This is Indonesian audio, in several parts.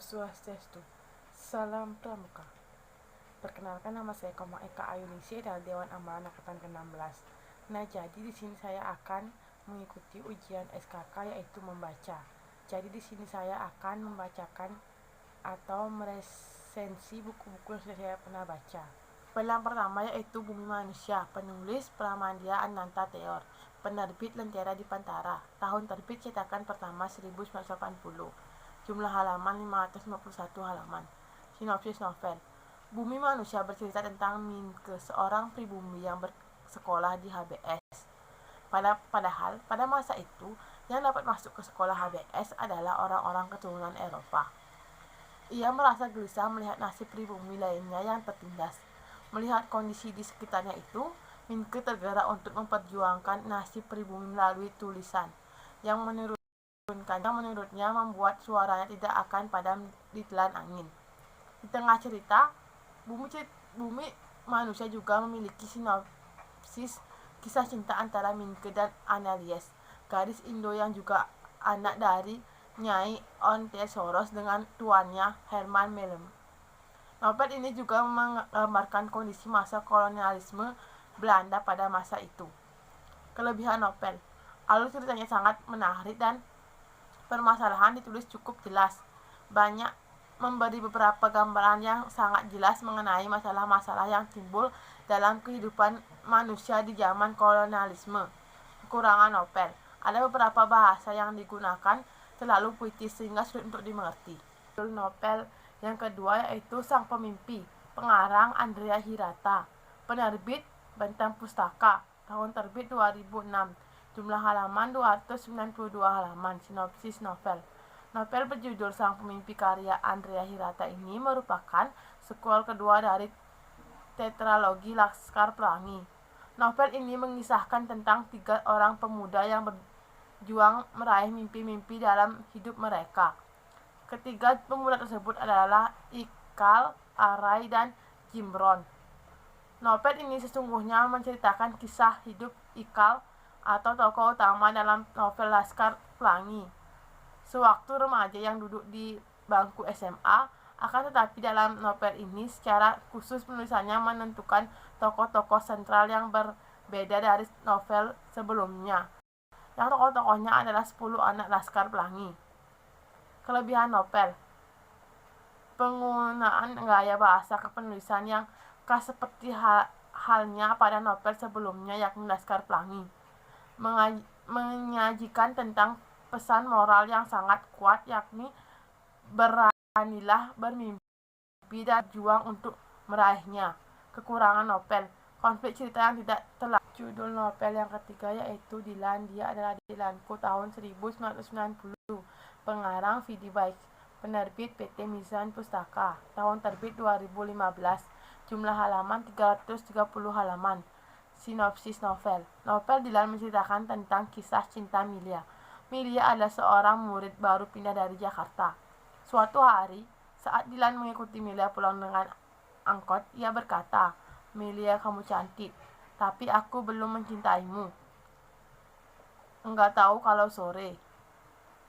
Swastiastu. Salam Pramuka. Perkenalkan, nama saya Komang Eka Ayuningsih dari Dewan Amalan Angkatan ke-16. Nah, jadi di sini saya akan mengikuti ujian SKK yaitu membaca. Jadi di sini saya akan membacakan atau meresensi buku-buku yang sudah saya pernah baca. Yang pertama yaitu Bumi Manusia, penulis Pramandia Ananta Teor, penerbit Lentera di Pantara, tahun terbit cetakan pertama 1980, jumlah halaman 551 halaman. Sinopsis novel. Bumi Manusia bercerita tentang Minke, seorang pribumi yang bersekolah di HBS. Padahal pada masa itu yang dapat masuk ke sekolah HBS adalah orang-orang keturunan Eropa. Ia merasa gelisah melihat nasib pribumi lainnya yang tertindas. Melihat kondisi di sekitarnya itu, Minke tergerak untuk memperjuangkan nasib pribumi melalui tulisan yang menurutnya membuat suaranya tidak akan padam ditelan angin. Di tengah cerita, Bumi Manusia juga memiliki sinopsis kisah cinta antara Minke dan Annelies, gadis Indo yang juga anak dari Nyai Onte Soros dengan tuannya Herman Melem. Novel ini juga menggambarkan kondisi masa kolonialisme Belanda pada masa itu. Kelebihan novel: alur ceritanya sangat menarik dan permasalahan ditulis cukup jelas. Banyak memberi beberapa gambaran yang sangat jelas mengenai masalah-masalah yang timbul dalam kehidupan manusia di zaman kolonialisme. Kekurangan novel: ada beberapa bahasa yang digunakan terlalu puitis sehingga sulit untuk dimengerti. Novel yang kedua yaitu Sang Pemimpi, pengarang Andrea Hirata, penerbit Bentang Pustaka, tahun terbit 2006, jumlah halaman 292 halaman. Sinopsis novel. Novel berjudul Sang Pemimpi karya Andrea Hirata ini merupakan sequel kedua dari tetralogi Laskar Pelangi. Novel ini mengisahkan tentang 3 orang pemuda yang berjuang meraih mimpi-mimpi dalam hidup mereka. Ketiga pemuda tersebut adalah Ikal, Arai, dan Jimron. Novel ini sesungguhnya menceritakan kisah hidup Ikal atau tokoh utama dalam novel Laskar Pelangi. Sewaktu remaja yang duduk di bangku SMA, akan tetapi dalam novel ini secara khusus penulisannya menentukan tokoh-tokoh sentral yang berbeda dari novel sebelumnya. Yang tokoh-tokohnya adalah 10 anak Laskar Pelangi. Kelebihan novel: penggunaan gaya bahasa kepenulisan yang khas seperti halnya pada novel sebelumnya yakni Laskar Pelangi, menyajikan tentang pesan moral yang sangat kuat yakni beranilah bermimpi dan berjuang untuk meraihnya. Kekurangan novel: konflik cerita yang tidak terlalu. Judul novel yang ketiga yaitu Dilan, Dia Adalah Dilanku, tahun 1990, pengarang Vidi Baik, penerbit PT Mizan Pustaka, tahun terbit 2015, jumlah halaman 330 halaman. Sinopsis novel. Novel Dilan menceritakan tentang kisah cinta Milia. Milia adalah seorang murid baru pindah dari Jakarta. Suatu hari, saat Dilan mengikuti Milia pulang dengan angkot, ia berkata, "Milia, kamu cantik, tapi aku belum mencintaimu. Enggak tahu kalau sore."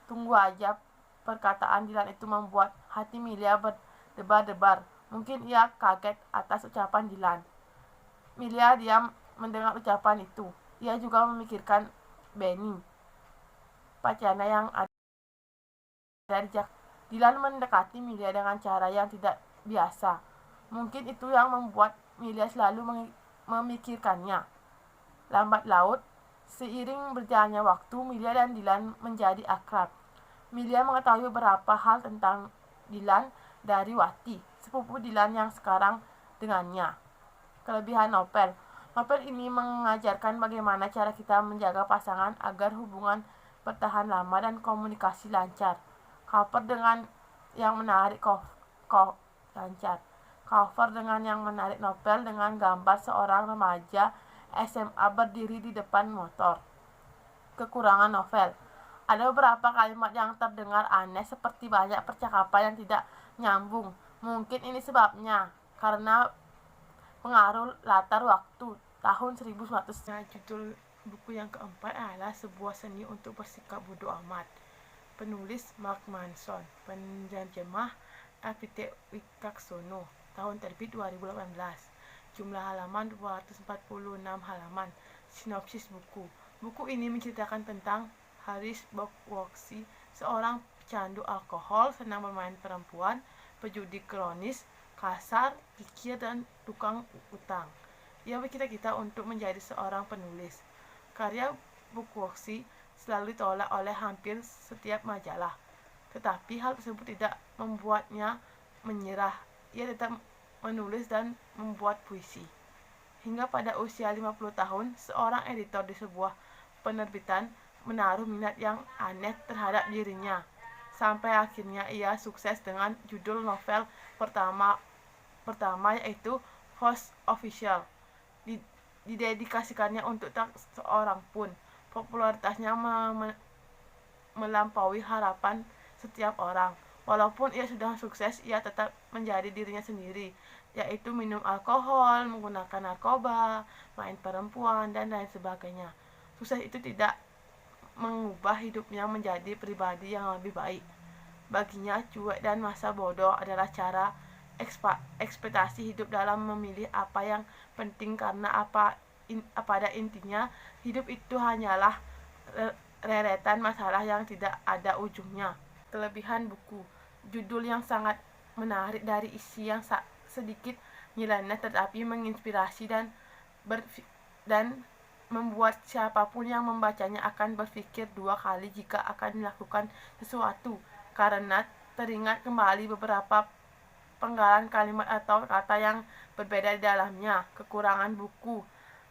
Tunggu aja. Perkataan Dilan itu membuat hati Milia berdebar-debar. Mungkin ia kaget atas ucapan Dilan. Milia diam mendengar ucapan itu. Ia juga memikirkan Benny, pacarnya yang ada di Jakarta. Dilan mendekati Milia dengan cara yang tidak biasa. Mungkin itu yang membuat Milia selalu memikirkannya. Lambat laut, seiring berjalannya waktu, Milia dan Dilan menjadi akrab. Milia mengetahui beberapa hal tentang Dilan dari Wati, sepupu Dilan yang sekarang dengannya. Kelebihan novel. Novel ini mengajarkan bagaimana cara kita menjaga pasangan agar hubungan bertahan lama dan komunikasi lancar. Cover dengan yang menarik novel dengan gambar seorang remaja SMA berdiri di depan motor. Kekurangan novel. Ada beberapa kalimat yang terdengar aneh seperti banyak percakapan yang tidak nyambung. Mungkin ini sebabnya karena pengaruh latar waktu tahun 1900. Judul buku yang keempat adalah Sebuah Seni untuk Bersikap Bodoh Amat, penulis Mark Manson, penerjemah Apithe Wicaksono, tahun terbit 2018, jumlah halaman 246 halaman. Sinopsis buku. Buku ini menceritakan tentang Harris Bukowski, seorang pecandu alkohol, senang bermain perempuan, pejudi kronis, kasar, kikir, dan tukang utang. Ia bercita-cita untuk menjadi seorang penulis. Karya Bukowski selalu ditolak oleh hampir setiap majalah. Tetapi hal tersebut tidak membuatnya menyerah. Ia tetap menulis dan membuat puisi. Hingga pada usia 50 tahun, seorang editor di sebuah penerbitan menaruh minat yang aneh terhadap dirinya. Sampai akhirnya ia sukses dengan judul novel pertama yaitu Host Official. Didedikasikannya untuk tak seorang pun. Popularitasnya melampaui harapan setiap orang. Walaupun ia sudah sukses, ia tetap menjadi dirinya sendiri, yaitu minum alkohol, menggunakan narkoba, main perempuan, dan lain sebagainya. Sukses itu tidak mengubah hidupnya menjadi pribadi yang lebih baik. Baginya, cuek dan masa bodoh adalah cara ekspektasi hidup dalam memilih apa yang penting, karena pada intinya hidup itu hanyalah reretan masalah yang tidak ada ujungnya. Kelebihan buku. Judul yang sangat menarik dari isi yang sedikit nyeleneh tetapi menginspirasi dan membuat siapapun yang membacanya akan berpikir dua kali jika akan melakukan sesuatu, karena teringat kembali beberapa penggalan kalimat atau kata yang berbeda di dalamnya. Kekurangan buku.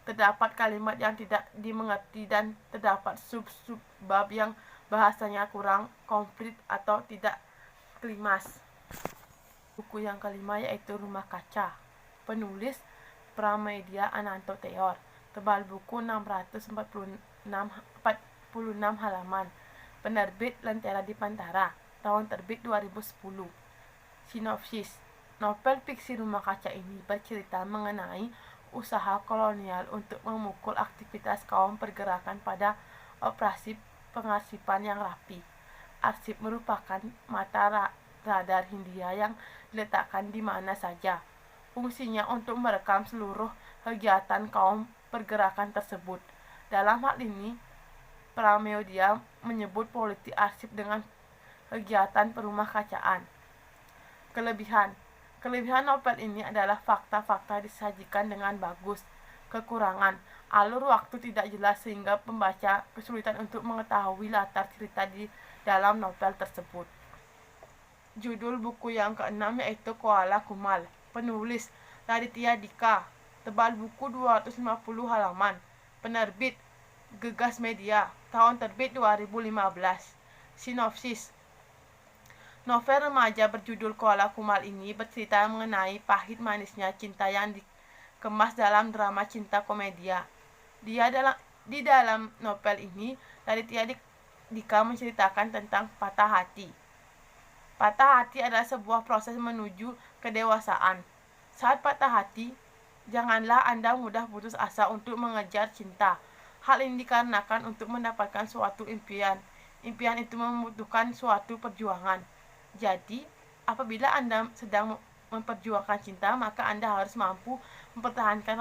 Terdapat kalimat yang tidak dimengerti dan terdapat sub-sub bab yang bahasanya kurang komplit atau tidak klimas. Buku yang kelima yaitu Rumah Kaca. Penulis Pramedia Ananto Theor. Tebal buku 646 halaman. Penerbit Lentera di Pantara. Tahun terbit 2010. Sinopsis. Novel fiksi Rumah Kaca ini bercerita mengenai usaha kolonial untuk memukul aktivitas kaum pergerakan pada operasi pengarsipan yang rapi. Arsip merupakan mata radar Hindia yang diletakkan di mana saja. Fungsinya untuk merekam seluruh kegiatan kaum pergerakan tersebut. Dalam hal ini, Pramedia menyebut politik arsip dengan kegiatan perumah kacaan. Kelebihan novel ini adalah fakta-fakta disajikan dengan bagus. Kekurangan, alur waktu tidak jelas sehingga pembaca kesulitan untuk mengetahui latar cerita di dalam novel tersebut. Judul buku yang keenam yaitu Koala Kumal. Penulis Raditya Dika. Tebal buku 250 halaman. Penerbit Gegas Media. Tahun terbit 2015. Sinopsis. Novel remaja berjudul Koala Kumal ini bercerita mengenai pahit manisnya cinta yang dikemas dalam drama cinta komedia. Di dalam novel ini, Raditya Dika menceritakan tentang patah hati. Patah hati adalah sebuah proses menuju kedewasaan. Saat patah hati, janganlah Anda mudah putus asa untuk mengejar cinta. Hal ini dikarenakan untuk mendapatkan suatu impian. Impian itu membutuhkan suatu perjuangan. Jadi, apabila Anda sedang memperjuangkan cinta, maka Anda harus mampu mempertahankan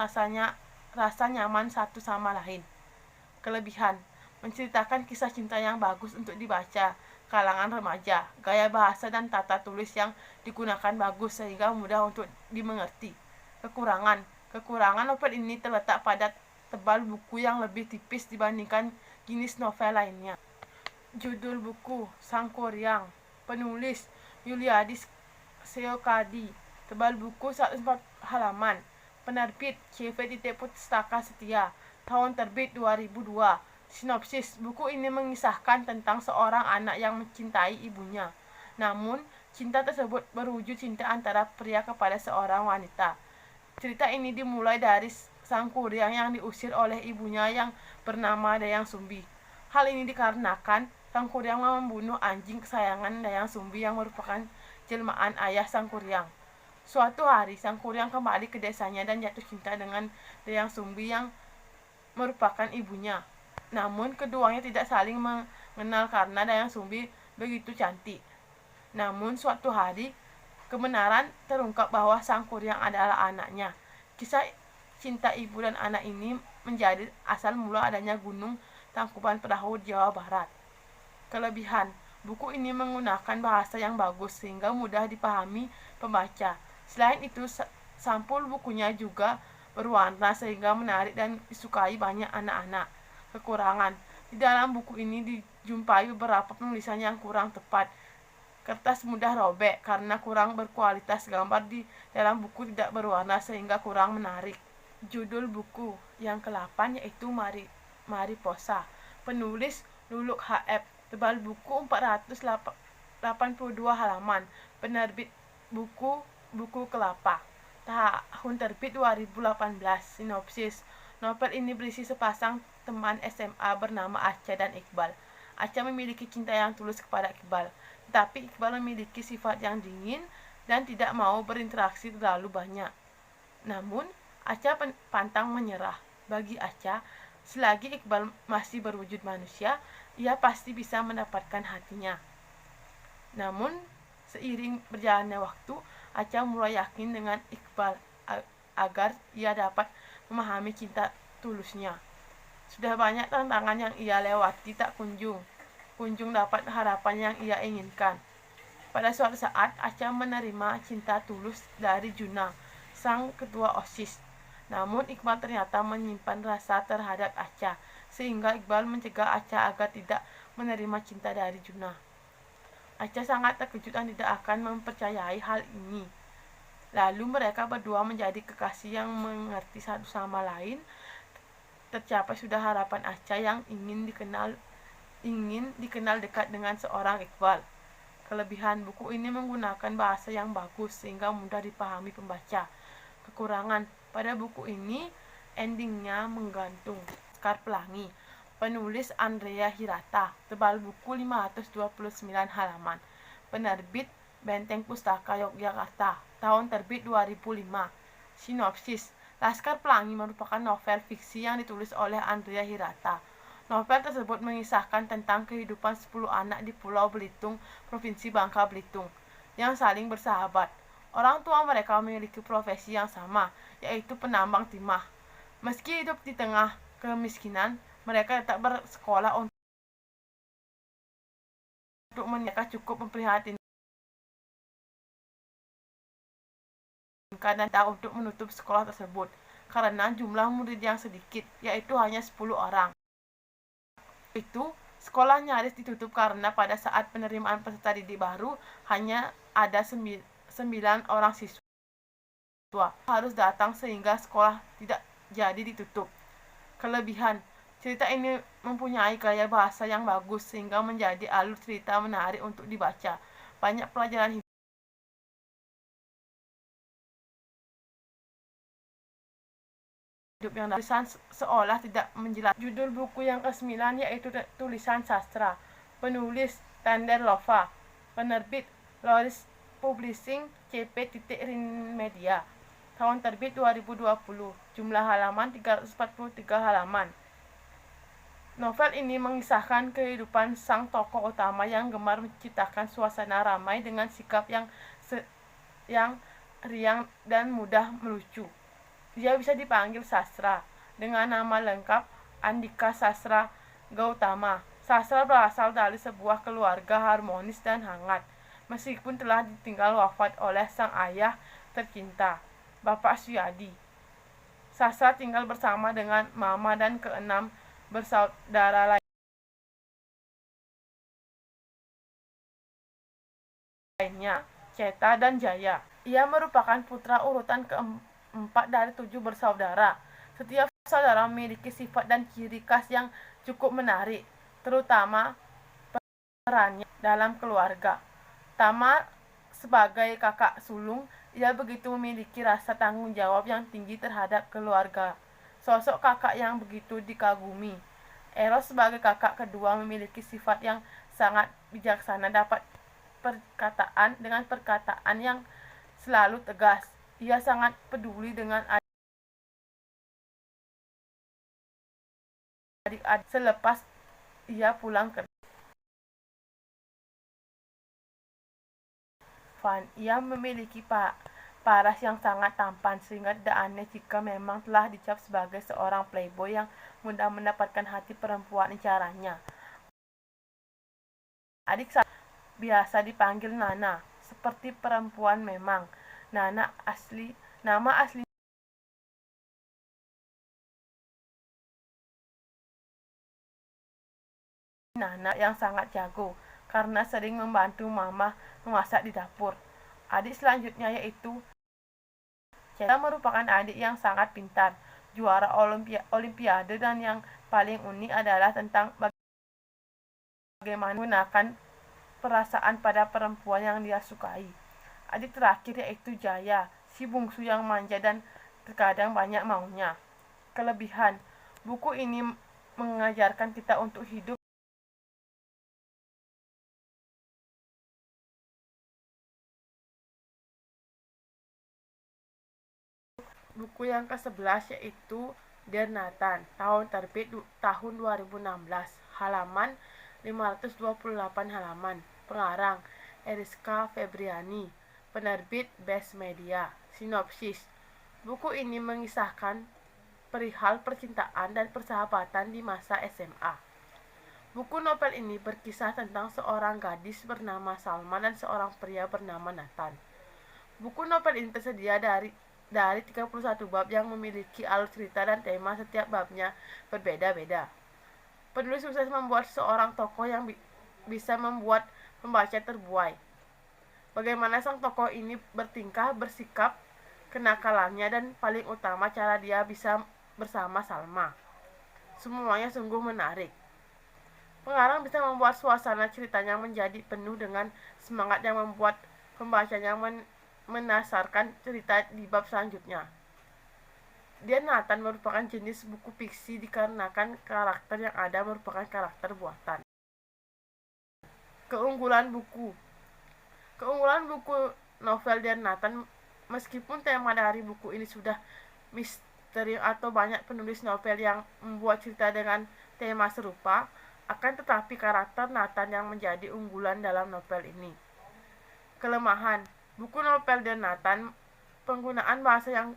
rasa nyaman satu sama lain. Kelebihan, menceritakan kisah cinta yang bagus untuk dibaca kalangan remaja. Gaya bahasa dan tata tulis yang digunakan bagus sehingga mudah untuk dimengerti. Kekurangan novel ini terletak pada tebal buku yang lebih tipis dibandingkan jenis novel lainnya. Judul buku Sang Kuryang. Penulis Yuliadis Seokadi. Tebal buku 104 halaman. Penerbit CV Pustaka Setia. Tahun terbit 2002. Sinopsis. Buku ini mengisahkan tentang seorang anak yang mencintai ibunya. Namun, cinta tersebut berwujud cinta antara pria kepada seorang wanita. Cerita ini dimulai dari sang kuryang yang diusir oleh ibunya yang bernama Dayang Sumbi. Hal ini dikarenakan sang kuryang membunuh anjing kesayangan Dayang Sumbi yang merupakan jelmaan ayah sang kuryang. Suatu hari, sang kuryang kembali ke desanya dan jatuh cinta dengan Dayang Sumbi yang merupakan ibunya. Namun, keduanya tidak saling mengenal karena Dayang Sumbi begitu cantik. Namun suatu hari kebenaran terungkap bahwa sang kuryang adalah anaknya. Kisah cinta ibu dan anak ini menjadi asal mula adanya Gunung Tangkuban Perahu di Jawa Barat. Kelebihan, buku ini menggunakan bahasa yang bagus sehingga mudah dipahami pembaca. Selain itu, sampul bukunya juga berwarna sehingga menarik dan disukai banyak anak-anak. Kekurangan, di dalam buku ini dijumpai beberapa penulisan yang kurang tepat. Kertas mudah robek karena kurang berkualitas, gambar di dalam buku tidak berwarna sehingga kurang menarik. Judul buku yang ke-8 yaitu Mariposa. Penulis Luluk H.F. Tebal buku 482 halaman. Penerbit Buku Kelapa. Tahun terbit 2018. Sinopsis. Novel ini berisi sepasang teman SMA bernama Acha dan Iqbal. Acha memiliki cinta yang tulus kepada Iqbal, tetapi Iqbal memiliki sifat yang dingin dan tidak mau berinteraksi terlalu banyak. Namun, Acha pantang menyerah. Bagi Acha, selagi Iqbal masih berwujud manusia, ia pasti bisa mendapatkan hatinya. Namun, seiring berjalannya waktu, Acha mulai yakin dengan Iqbal agar ia dapat memahami cinta tulusnya. Sudah banyak tantangan yang ia lewati, tak kunjung dapat harapan yang ia inginkan. Pada suatu saat, Acha menerima cinta tulus dari Juna, sang ketua OSIS. Namun Iqbal ternyata menyimpan rasa terhadap Acha, sehingga Iqbal mencegah Acha agar tidak menerima cinta dari Juna. Acha sangat terkejut dan tidak akan mempercayai hal ini. Lalu mereka berdua menjadi kekasih yang mengerti satu sama lain. Tercapai sudah harapan Acha yang ingin dikenal dekat dengan seorang Iqbal. Kelebihan, buku ini menggunakan bahasa yang bagus sehingga mudah dipahami pembaca. Kekurangan, pada buku ini endingnya menggantung. Laskar Pelangi. Penulis Andrea Hirata. Tebal buku 529 halaman. Penerbit Benteng Pustaka Yogyakarta. Tahun terbit 2005. Sinopsis. Laskar Pelangi merupakan novel fiksi yang ditulis oleh Andrea Hirata. Novel tersebut mengisahkan tentang kehidupan 10 anak di Pulau Belitung, Provinsi Bangka Belitung, yang saling bersahabat. Orang tua mereka memiliki profesi yang sama, yaitu penambang timah. Meski hidup di tengah kemiskinan, mereka tetap bersekolah untuk mereka cukup memprihatinkan dan tak untuk menutup sekolah tersebut karena jumlah murid yang sedikit, yaitu hanya 10 orang. Itu, sekolah nyaris ditutup karena pada saat penerimaan peserta didik baru hanya ada 9 orang siswa harus datang sehingga sekolah tidak jadi ditutup. Kelebihan, cerita ini mempunyai gaya bahasa yang bagus sehingga menjadi alur cerita menarik untuk dibaca. Banyak pelajaran hidup yang tulisan seolah tidak menjelaskan. Judul buku yang ke-9 yaitu Tulisan Sastra. Penulis Tenderlova. Penerbit Loris Publishing CP Media. Tahun terbit 2020. Jumlah halaman 343 halaman. Novel ini mengisahkan kehidupan sang tokoh utama yang gemar menciptakan suasana ramai dengan sikap yang riang dan mudah melucu. Dia bisa dipanggil Sastra dengan nama lengkap Andika Sastra Gautama. Sastra berasal dari sebuah keluarga harmonis dan hangat, meskipun telah ditinggal wafat oleh sang ayah tercinta, Bapak Suyadi. Sastra tinggal bersama dengan mama dan ke-6 bersaudara lainnya, Ceta dan Jaya. Ia merupakan putra urutan ke-4 dari 7 bersaudara. Setiap saudara memiliki sifat dan ciri khas yang cukup menarik, terutama perannya dalam keluarga. Tama sebagai kakak sulung, ia begitu memiliki rasa tanggung jawab yang tinggi terhadap keluarga. Sosok kakak yang begitu dikagumi. Eros sebagai kakak kedua memiliki sifat yang sangat bijaksana, dapat dengan perkataan yang selalu tegas. Ia sangat peduli dengan adik-adik selepas ia pulang kerja. Van. Ia memiliki paras yang sangat tampan, sehingga tidak aneh jika memang telah dicap sebagai seorang playboy yang mudah mendapatkan hati perempuan incarannya. Adik saya biasa dipanggil Nana, seperti perempuan memang. Nama asli Nana yang sangat jago, karena sering membantu mama memasak di dapur. Adik selanjutnya yaitu Ceta, merupakan adik yang sangat pintar, juara olimpiade, dan yang paling unik adalah tentang bagaimana menggunakan perasaan pada perempuan yang dia sukai. Adik terakhir yaitu Jaya, si bungsu yang manja dan terkadang banyak maunya. Kelebihan buku ini mengajarkan kita untuk hidup. Buku yang ke-11 yaitu Dear Nathan, terbit tahun 2016, halaman 528 halaman. Pengarang Eriska Febriani, penerbit Best Media. Sinopsis: buku ini mengisahkan perihal percintaan dan persahabatan di masa SMA. Buku novel ini berkisah tentang seorang gadis bernama Salma dan seorang pria bernama Nathan. Buku novel ini tersedia dari 31 bab yang memiliki alur cerita dan tema setiap babnya berbeda-beda. Penulis sukses membuat seorang tokoh yang bisa membuat pembaca terbuai. Bagaimana sang tokoh ini bertingkah, bersikap, kenakalannya, dan paling utama cara dia bisa bersama Salma. Semuanya sungguh menarik. Pengarang bisa membuat suasana ceritanya menjadi penuh dengan semangat yang membuat pembacanya menasarkan cerita di bab selanjutnya. Dear Nathan merupakan jenis buku fiksi dikarenakan karakter yang ada merupakan karakter buatan. Keunggulan buku novel Dear Nathan, meskipun tema dari buku ini sudah misteri atau banyak penulis novel yang membuat cerita dengan tema serupa, akan tetapi karakter Nathan yang menjadi unggulan dalam novel ini. Kelemahan buku novel Dear Nathan, penggunaan bahasa yang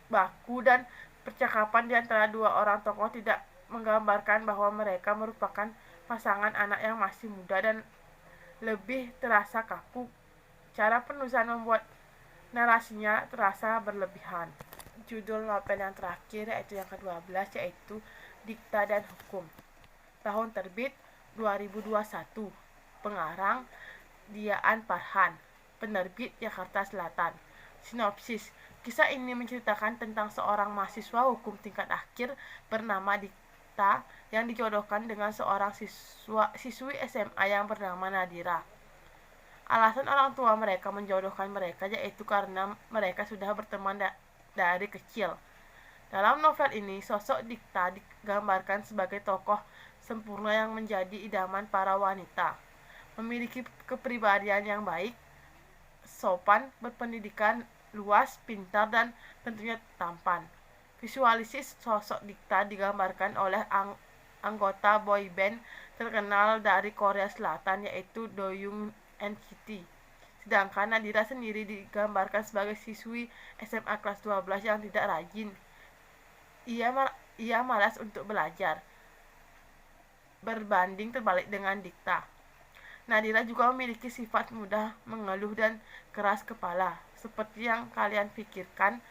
baku dan percakapan di antara dua orang tokoh tidak menggambarkan bahwa mereka merupakan pasangan anak yang masih muda dan lebih terasa kaku. Cara penulisan membuat narasinya terasa berlebihan. Judul novel yang terakhir yaitu yang ke-12 yaitu Dikta dan Hukum. Tahun terbit 2021. Pengarang Diaan Farhan, penerbit Jakarta Selatan. Sinopsis: kisah ini menceritakan tentang seorang mahasiswa hukum tingkat akhir bernama Dikta yang dijodohkan dengan seorang siswi SMA yang bernama Nadira. Alasan orang tua mereka menjodohkan mereka yaitu karena mereka sudah berteman dari kecil. Dalam novel ini, sosok Dikta digambarkan sebagai tokoh sempurna yang menjadi idaman para wanita. Memiliki kepribadian yang baik, sopan, berpendidikan luas, pintar, dan tentunya tampan. Visualisasi sosok Dikta digambarkan oleh anggota boyband terkenal dari Korea Selatan yaitu Doyoung NCT. Sedangkan Nadira sendiri digambarkan sebagai siswi SMA kelas 12 yang tidak rajin. Ia malas untuk belajar. Berbanding terbalik dengan Dikta, Nadira juga memiliki sifat mudah mengeluh dan keras kepala. Seperti yang kalian pikirkan,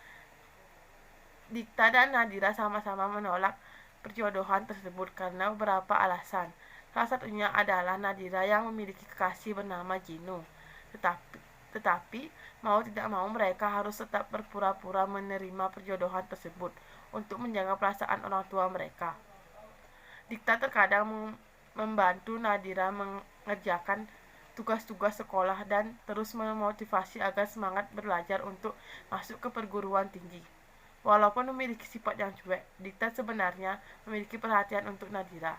Dikta dan Nadira sama-sama menolak perjodohan tersebut karena beberapa alasan. Salah satunya adalah Nadira yang memiliki kekasih bernama Jinu. Tetapi mau tidak mau mereka harus tetap berpura-pura menerima perjodohan tersebut untuk menjaga perasaan orang tua mereka. Dikta terkadang membantu Nadira mengerjakan tugas-tugas sekolah dan terus memotivasi agar semangat belajar untuk masuk ke perguruan tinggi. Walaupun memiliki sifat yang cuek, Dikta sebenarnya memiliki perhatian untuk Nadira.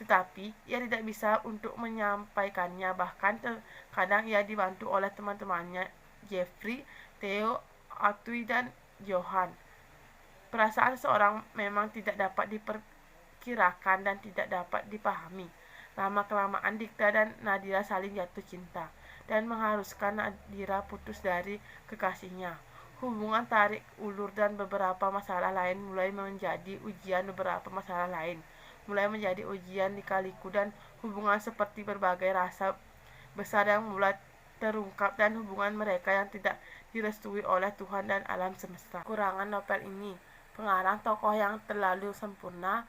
Tetapi ia tidak bisa untuk menyampaikannya, bahkan terkadang ia dibantu oleh teman-temannya Jeffrey, Theo, Atui, dan Johan. Perasaan seorang memang tidak dapat diperkirakan dan tidak dapat dipahami. Lama-kelamaan Dikta dan Nadira saling jatuh cinta. dan mengharuskan Nadira putus dari kekasihnya. Hubungan tarik ulur dan beberapa masalah lain mulai menjadi ujian lika-liku dan hubungan seperti berbagai rasa besar yang mulai terungkap dan hubungan mereka yang tidak direstui oleh Tuhan dan alam semesta. Kurangan novel ini, pengarang tokoh yang terlalu sempurna.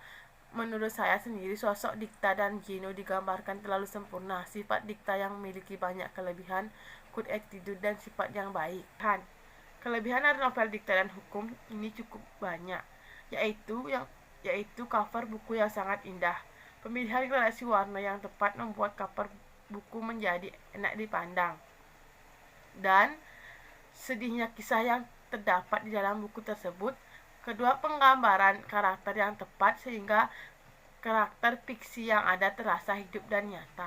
Menurut saya sendiri, sosok Dikta dan Gino digambarkan terlalu sempurna. Sifat Dikta yang memiliki banyak kelebihan, good attitude, dan sifat yang baik. Kelebihan dari novel Dikta dan Hukum ini cukup banyak, yaitu cover buku yang sangat indah. Pemilihan gradasi warna yang tepat membuat cover buku menjadi enak dipandang. Dan sedihnya kisah yang terdapat di dalam buku tersebut. Kedua, penggambaran karakter yang tepat sehingga karakter fiksi yang ada terasa hidup dan nyata.